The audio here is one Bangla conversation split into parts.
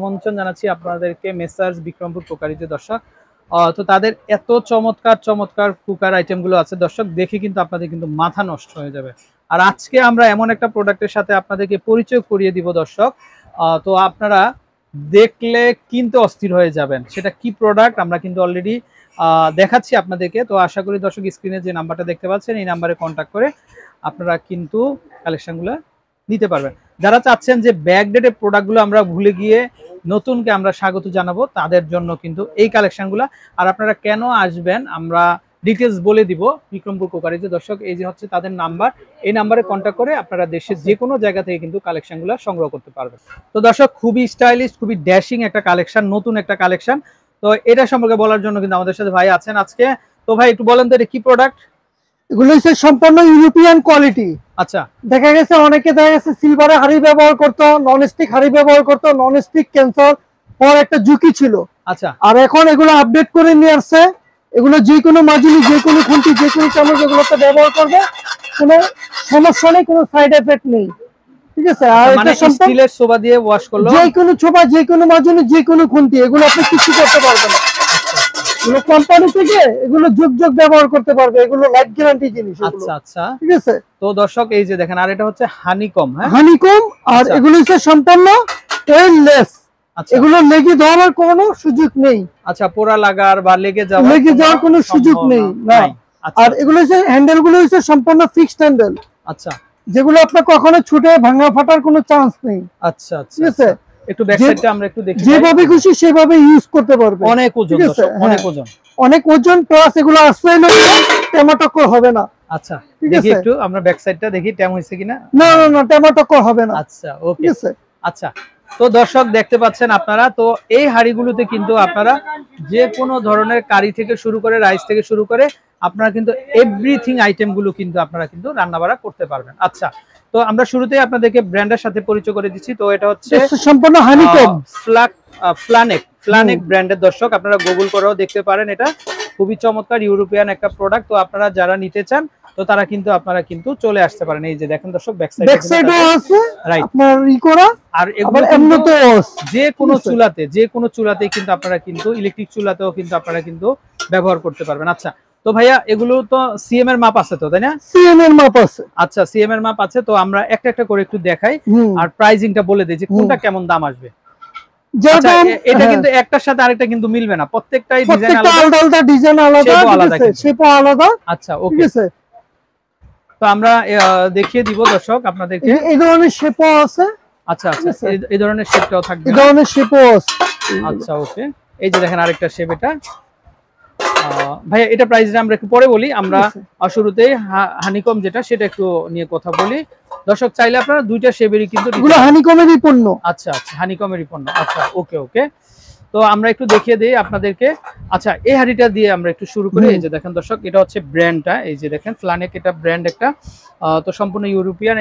আমন্ত্রণ জানাচ্ছি আপনাদেরকে মেসার্স বিক্রমপুর কুকারিতে দর্শক। তো তাদের এত চমৎকার চমৎকার কুকার আইটেমগুলো আছে দর্শক, দেখে কিন্তু আপনাদের কিন্তু মাথা নষ্ট হয়ে যাবে। আর আজকে আমরা এমন একটা প্রোডাক্টের সাথে আপনাদেরকে পরিচয় করিয়ে দিব দর্শক, তো আপনারা দেখলে কিন্তু অস্থির হয়ে যাবেন। সেটা কি প্রোডাক্ট আমরা কিন্তু অলরেডি দেখাচ্ছি আপনাদেরকে। তো আশা করি দর্শক স্ক্রিনে যে নাম্বারটা দেখতে পাচ্ছেন এই নাম্বারে কন্ট্যাক্ট করে আপনারা কিন্তু কালেকশনগুলো নিতে পারবেন। যারা চাচ্ছেন যে ব্যাকডেটেড প্রোডাক্টগুলো আমরা ভুলে গিয়ে নতুনকে আমরা স্বাগত জানাবো, তাদের জন্য কিন্তু এই কালেকশনগুলো। আর আপনারা কেন আসবেন আমরা ডিটেলস বলে দিব বিক্রমপুর কুকারিতে দর্শক। এই যে হচ্ছে তাদের নাম্বার, এই নাম্বারে কন্ট্যাক্ট করে আপনারা দেশের যে কোনো জায়গা থেকে কিন্তু কালেকশনগুলো সংগ্রহ করতে পারবেন। তো দর্শক খুবই স্টাইলিশ, খুবই ড্যাশিং একটা কালেকশন, নতুন একটা কালেকশন। তো এটা সম্পর্কে বলার জন্য কিন্তু আমাদের সাথে ভাই আছেন আজকে। তো ভাই একটু বলেন তো এটা কি প্রোডাক্ট? এগুলো হচ্ছে সম্পূর্ণ ইউরোপিয়ান কোয়ালিটি। আচ্ছা, দেখা গেছে অনেকে সিলভারে হাড়ি ব্যবহার করতো, ননস্টিক হাড়ি ব্যবহার করতো, ননস্টিক ক্যান্সার হওয়ার একটা ঝুঁকি ছিল। আচ্ছা, আর এখন এগুলো আপডেট করে নিয়ে আসছে। এগুলো যে কোনো মাজুলি, যে কোনো খুন্তি, যে কোনো চামচ এগুলোতে ব্যবহার করবে, কোনো সমস্যা নেই, কোনো সাইড এফেক্ট নেই। ঠিক আছে। আর মানে স্টিলের সোবা দিয়ে ওয়াশ করলো, যে কোনো ছোপা, যে কোনো মাজুলি, যে কোনো খুন্তি, এগুলো আপনি কিছু করতে পারবেন না। এগুলো কোম্পানি থেকে এগুলো যুগ যুগ ব্যবহার করতে পারবে, এগুলো লাইফ গ্যারান্টি জিনিস। আচ্ছা আচ্ছা, ঠিক আছে। তো দর্শক এই যে দেখেন, আর এটা হচ্ছে হানিকম। হ্যাঁ, হানিকম। আর এগুলো হচ্ছে সম্পূর্ণ টেইললেস। আচ্ছা, এগুলো লেগে যাওয়ার কোনো সুযোগ নেই। আচ্ছা, পোড়া লাগার বা লেগে যাওয়ার কোনো সুযোগ নেই না। আর এগুলো হচ্ছে হ্যান্ডেল গুলো হচ্ছে সম্পূর্ণ ফিক্সড হ্যান্ডেল। আচ্ছা, যেগুলো আপনার কখনো ছুটে ভাঙা ফাটার কোনো চান্স নেই। আচ্ছা আচ্ছা, ঠিক আছে। একটু ব্যাক সাইডটা আমরা একটু দেখি, যেভাবে খুশি সেভাবে ইউজ করতে পারবে। অনেক ওজন দর্শক, অনেক ওজন, অনেক ওজন প্লাস এগুলো আসলেই না টেমাটক্কর হবে না। আচ্ছা, দেখি একটু আমরা ব্যাক সাইডটা দেখি ট্যাম হইছে কিনা। না না না, টেমাটক্কর হবে না। আচ্ছা, ওকে, ঠিক আছে। আচ্ছা, তো দর্শক দেখতে পাচ্ছেন আপনারা, তো এই হাড়িগুলোতে কিন্তু আপনারা যে কোনো ধরনের কারি থেকে শুরু করে রাইস থেকে শুরু করে আপনারা কিন্তু এভরিথিং আইটেমগুলো কিন্তু আপনারা কিন্তু রান্না বাড়া করতে পারবেন। আচ্ছা, তো আমরা শুরুতেই আপনাদেরকে ব্র্যান্ডের সাথে পরিচয় করে দিচ্ছি। তো এটা হচ্ছে সম্পূর্ণ হানিকম ফ্লানেক ব্র্যান্ডের দর্শক, আপনারা গুগল করেও দেখতে পারেন। এটা খুবই চমৎকার ইউরোপিয়ান একটা প্রোডাক্ট। তো আপনারা যারা নিতে চান তো তারা কিন্তু আপনারা কিন্তু চলে আসতে পারেন। এই যে দেখেন দর্শক, ব্যাক সাইডে আছে রাইট আপনার ই করা। আর এগুলো এমনিতে যে কোনো চুলাতে কিন্তু আপনারা কিন্তু ইলেকট্রিক চুলাতেও কিন্তু আপনারা কিন্তু ব্যবহার করতে পারবেন। আচ্ছা, তো ভাইয়া এগুলো তো সিএম এর মাপ আছে তো, তাই না? সিএম এর মাপ আছে। আচ্ছা, সিএম এর মাপ আছে। তো আমরা একটা একটা করে একটু দেখাই আর প্রাইসিংটা বলে দিই যে কোনটা কেমন দাম আসবে। এটা কিন্তু একটার সাথে আরেকটা কিন্তু মিলবে না, প্রত্যেকটাই ডিজাইন আলাদা, ডিজাইন আলাদা, শেপও আলাদা। আচ্ছা, ওকে, তো আমরা দেখিয়ে দিব দর্শক আপনাদেরকে। এই ধরনের শেপও আছে। আচ্ছা আচ্ছা, এই ধরনের শেপটাও থাকবে, এই ধরনের শেপও আছে। আচ্ছা, ওকে, এই যে দেখেন আরেকটা শেপ। এটা ভাইয়া এটা প্রাইসটা আমরা একটু পরে বলি। আমরা শুরুতেই হানিকম যেটা সেটা একটু নিয়ে কথা বলি। দর্শক চাইলে আপনারা দুইটা শেপেরই কিন্তু এগুলো হানিকমেরই পণ্য। আচ্ছা আচ্ছা, হানিকমেরই পণ্য। আচ্ছা, ওকে ওকে, তো আমরা একটু দেখিয়ে দেই আপনাদেরকে। আচ্ছা, এই হাড়িটা দিয়ে আমরা একটু শুরু করি। এই যে দেখেন দর্শক, এটা হচ্ছে ব্র্যান্ডটা, এই যে দেখেন ফ্লানেক, এটা ব্র্যান্ড একটা। তো সম্পূর্ণ ইউরোপিয়ান।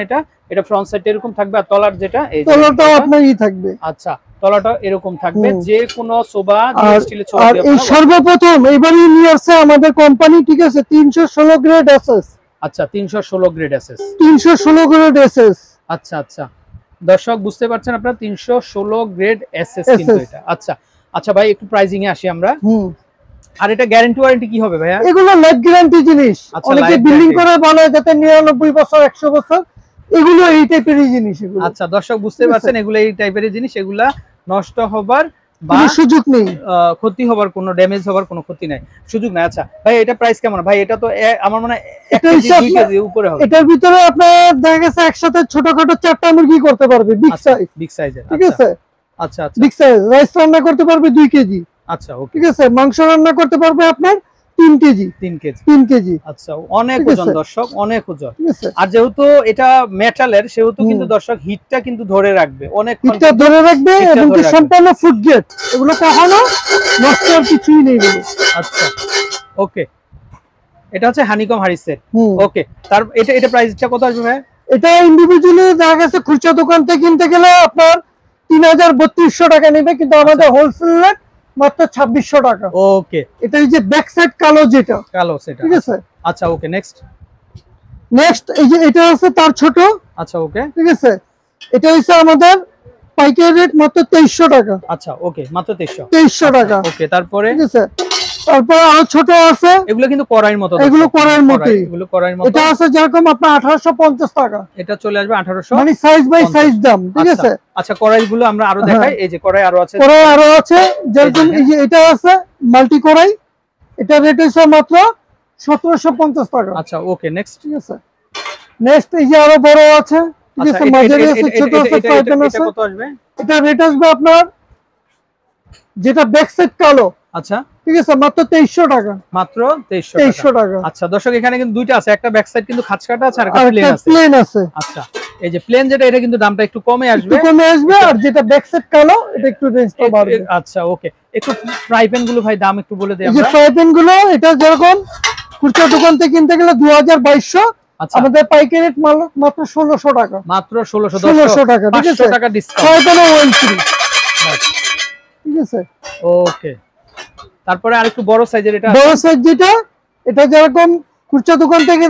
এটা ফ্রন্ট সাইড এরকম থাকবে, আর তলার যেটা এই তলাটাও আপনারই থাকবে। আচ্ছা, তলাটা এরকম থাকবে, যে কোনো সোবা স্টিলের ছোবা আর এই সর্বপ্রথম এবারই নিয়ে আসছে আমাদের কোম্পানি। ঠিক আছে, 316 গ্রেড এসএস। আচ্ছা, 316 গ্রেড এসএস, 316 গ্রেড এসএস। আচ্ছা আচ্ছা, দর্শক বুঝতে পারছেন আপনারা, 316 গ্রেড এসএস কিন্তু এটা। আচ্ছা আচ্ছা ভাই, একটু প্রাইসিং এ আসি আমরা। আর এটা গ্যারান্টি ওয়ারেন্টি কি হবে ভাইয়া? এগুলো লাইফ গ্যারান্টি জিনিস। অনেকে বিল্ডিং করে বলে যাতে 99 বছর 100 বছর, এগুলো এই টাইপেরই জিনিস এগুলো। আচ্ছা, দর্শক বুঝতে পারছেন, এগুলো এই টাইপেরই জিনিস। এগুলা নষ্ট হবার বা সুযোগ নেই, ক্ষতি হবার কোনো, ড্যামেজ হবার কোনো ক্ষতি নাই, সুযোগ নাই। আচ্ছা ভাই, এটা প্রাইস কেমন ভাই? এটা তো আমার মনে হয় 1 কেজি 2 কেজি উপরে হবে। এটার ভিতরে আপনার দেখা গেছে একসাথে ছোটখাটো 4টা মুরগি করতে পারবে, বিগ সাইজ, বিগ সাইজের। ঠিক আছে। আচ্ছা আচ্ছা, বিগ সাইজ রাইস রান্না করতে পারবে 2 কেজি। আচ্ছা, ওকে, ঠিক আছে। মাংস রান্না করতে পারবে আপনার 3 কেজি। 3 কেজি। আচ্ছা, অনেক ওজন দর্শক, অনেক ওজন। আর যেহেতু এটা মেটালের, সেহেতু কিন্তু দর্শক হিটটা কিন্তু ধরে রাখবে, অনেক হিটটা ধরে রাখবে, এবং কি সম্পূর্ণ ফুড গ্রেড। এগুলো কখনো নষ্ট হওয়ার কিছুই নেই বলে। আচ্ছা, ওকে, এটা হচ্ছে হানিকম হাড়ি সেট। ওকে, তার এটা প্রাইসটা কত আসবে ভাই? এটা ইন্ডিভিজুয়ালি দেখা গেছে খুচরা দোকান থেকে কিনতে গেলে আপনার 3000-3200 টাকা নেবে, কিন্তু আমাদের হোলসেল রেট মাত্র 2600 টাকা। ওকে, এটা এই যে ব্যাক সাইড কালো, যেটা কালো সেটা, ঠিক আছে। আচ্ছা, ওকে, নেক্সট এই যে এটা আছে তার ছোট। আচ্ছা, ওকে, ঠিক আছে। এটা হচ্ছে আমাদের পাইকারি রেট মাত্র 2300 টাকা। আচ্ছা ওকে, মাত্র 2300। 2300 টাকা। ওকে, তারপরে ঠিক আছে, তারপর আরো ছোট আছে, এগুলো কিন্তু কড়াইয়ের মতো, এগুলো কড়াইয়ের মতোই, এগুলো কড়াইয়ের মতো। এটা আছে যেরকম আপনার 1850 টাকা, এটা চলে আসবে 1800, মানে সাইজ বাই সাইজ দাম। ঠিক আছে, আচ্ছা কড়াইগুলো আমরা আরো দেখাই। এই যে কড়াই আরো আছে, কড়াই আরো আছে, যেরকম এই যে এটা আছে মাল্টি কড়াই, এটা রেট হচ্ছে মাত্র 1750 টাকা। আচ্ছা ওকে, নেক্সট। ঠিক আছে, নেক্সট এই যে আরো বড় আছে, ঠিক আছে, মাঝারি আছে, ছোট আছে, ফ্রাই প্যান আছে। কত আসবে? এটা রেট আসবে আপনার যেটা ব্যাক সাইড কালো, আচ্ছা ঠিক আছে, মাত্র 2300 টাকা। মাত্র 2300 টাকা। আচ্ছা দর্শক, এখানে কিন্তু দুইটা আছে, একটা ব্যাক সাইড কিন্তু খাঁচকাটা আছে আর একটা আর প্লেন একটা আছে। প্লেন আছে। আচ্ছা, এই যে প্লেন যেটা, এটা কিন্তু দামটা একটু কমে আসবে, একটু কমে আসবে, আর যেটা ব্যাক সাইড কালো এটা একটু রেঞ্জটা বাড়বে। আচ্ছা ওকে, একটু ফ্রাই প্যান গুলো ভাই দাম একটু বলে দেই এই যে আমরা। ফ্রাই প্যান গুলো, এটা যেরকম খুচরা দোকান থেকে কিনতে গেলে 2200, আচ্ছা আমাদের পাইকারি রেট মাত্র 1600 টাকা। মাত্র 1600 টাকা। ঠিক আছে, 500 টাকা discount. Fry pan well free. ঠিক আছে, ওকে, তারপরে আরেকটু বড় সাইজের এটা বড় সাইজ যেটা, এটা যেরকম খুচরা দোকান থেকে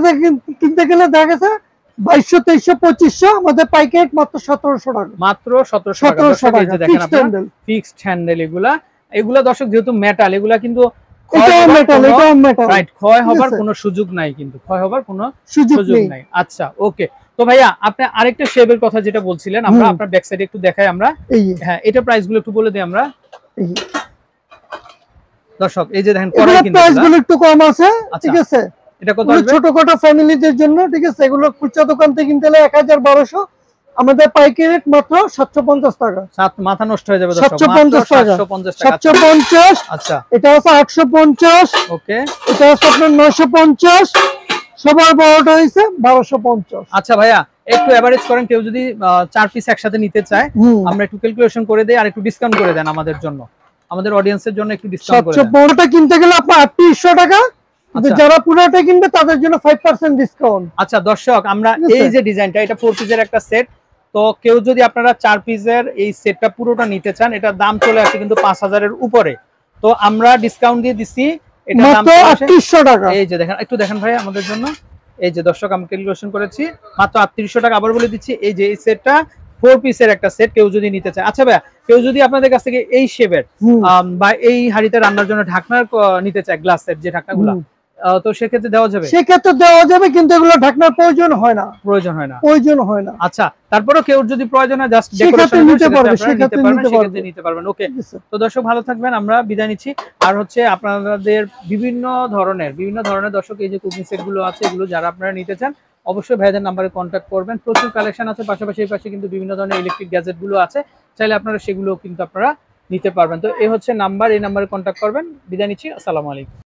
কিনতে গেলে দেখা গেছে 2200, 2300, 2500, আমাদের পাইকারি রেট মাত্র 1700 টাকা। মাত্র 1700 টাকা। দর্শক এই যে দেখেন আপনারা ফিক্সড হ্যান্ডেল, এগুলা দর্শক যেহেতু মেটাল, এগুলা কিন্তু এটাও মেটাল, এটাও মেটাল, রাইট, ক্ষয় হবার কোনো সুযোগ নাই, কিন্তু ক্ষয় হবার কোনো সুযোগ নাই। আচ্ছা ওকে, তো ভাইয়া আপনি আরেকটা শেপের কথা যেটা বলছিলেন, আমরা আপনার ব্যাক সাইডে একটু দেখাই আমরা। হ্যাঁ, এটা প্রাইস গুলো একটু বলে দিই আমরা দর্শক। এই যে দেখেন কড়াই কিন্তু প্রাইস গুলো একটু কম আছে। ঠিক আছে, এটা কত আসবে? ছোটখাটো ফ্যামিলিদের জন্য। ঠিক আছে, এগুলো খুচরা দোকান থেকে কিনতে হলে 1200, আমাদের পাইকারি রেট মাত্র 750 টাকা। মাথা নষ্ট হয়ে যাবে দর্শক, 750 টাকা। 750। আচ্ছা, এটা আছে 850। ওকে, এটা আছে আপনার 950। সবার বড়টা হইছে 1250। আচ্ছা ভাইয়া একটু এভারেজ করেন, কেউ যদি 4 পিস একসাথে নিতে চায়, আমরা একটু ক্যালকুলেশন করে দেই, আর একটু ডিসকাউন্ট করে দেন আমাদের জন্য, আমাদের অডিয়েন্সের জন্য একটু ডিসকাউন্ট করে দেন। 750টা কিনতে গেলে আপনার 3800 টাকা, কিন্তু যারা পুরোটা কিনবে তাদের জন্য 5% ডিসকাউন্ট। আচ্ছা দর্শক, আমরা এই যে ডিজাইনটা, এটা 4 পিসের একটা সেট, তো কেউ যদি আপনারা 4 পিসের এই সেটটা পুরোটা নিতে চান, এটার দাম চলে আসে কিন্তু 5000 এর উপরে, তো আমরা ডিসকাউন্ট দিয়ে দিছি, এটা দাম মাত্র 3800 টাকা। এই যে দেখেন, একটু দেখেন ভাই আমাদের জন্য, এই যে দর্শক আমি ক্যালকুলেশন করেছি, মাত্র 3800 টাকা। আবার বলে দিচ্ছি, এই যে এই সেটটা 4 পিসের একটা সেট, কেউ যদি নিতে চায়। আচ্ছা ভাইয়া, কেউ যদি আপনাদের কাছ থেকে এই শেপের বা এই হাঁড়িতে রান্নার জন্য ঢাকনার নিতে চায়, গ্লাস সেট যে ঢাকনাগুলো, তো সেক্ষেত্রে দেওয়া যাবে? সেক্ষেত্রে দেওয়া যাবে, কিন্তু এগুলো ঢাকনার প্রয়োজন হয় না। প্রয়োজন হয় না, প্রয়োজন হয় না। আচ্ছা, তারপরেও কেউ যদি প্রয়োজন হয় জাস্ট ডেকোরেশন নিতে পারবেন। ওকে, তো দর্শক ভালো থাকবেন, আমরা বিদায় নিচ্ছি। আর হচ্ছে আপনাদের বিভিন্ন ধরনের দর্শক এই যে কুকিং সেট গুলো আছে, এগুলো যারা আপনারা নিতে চান অবশ্যই ভাইদের নাম্বারে কন্ট্যাক্ট করবেন। প্রচুর কালেকশন আছে, পাশাপাশি এই পাশে কিন্তু বিভিন্ন ধরনের ইলেকট্রিক গ্যাজেট গুলো আছে, চাইলে আপনারা সেগুলো কিন্তু আপনারা নিতে পারবেন। তো এই হচ্ছে নাম্বার, এই নাম্বারে কন্ট্যাক্ট করবেন। বিদায় নিচ্ছি, আসসালামু আলাইকুম।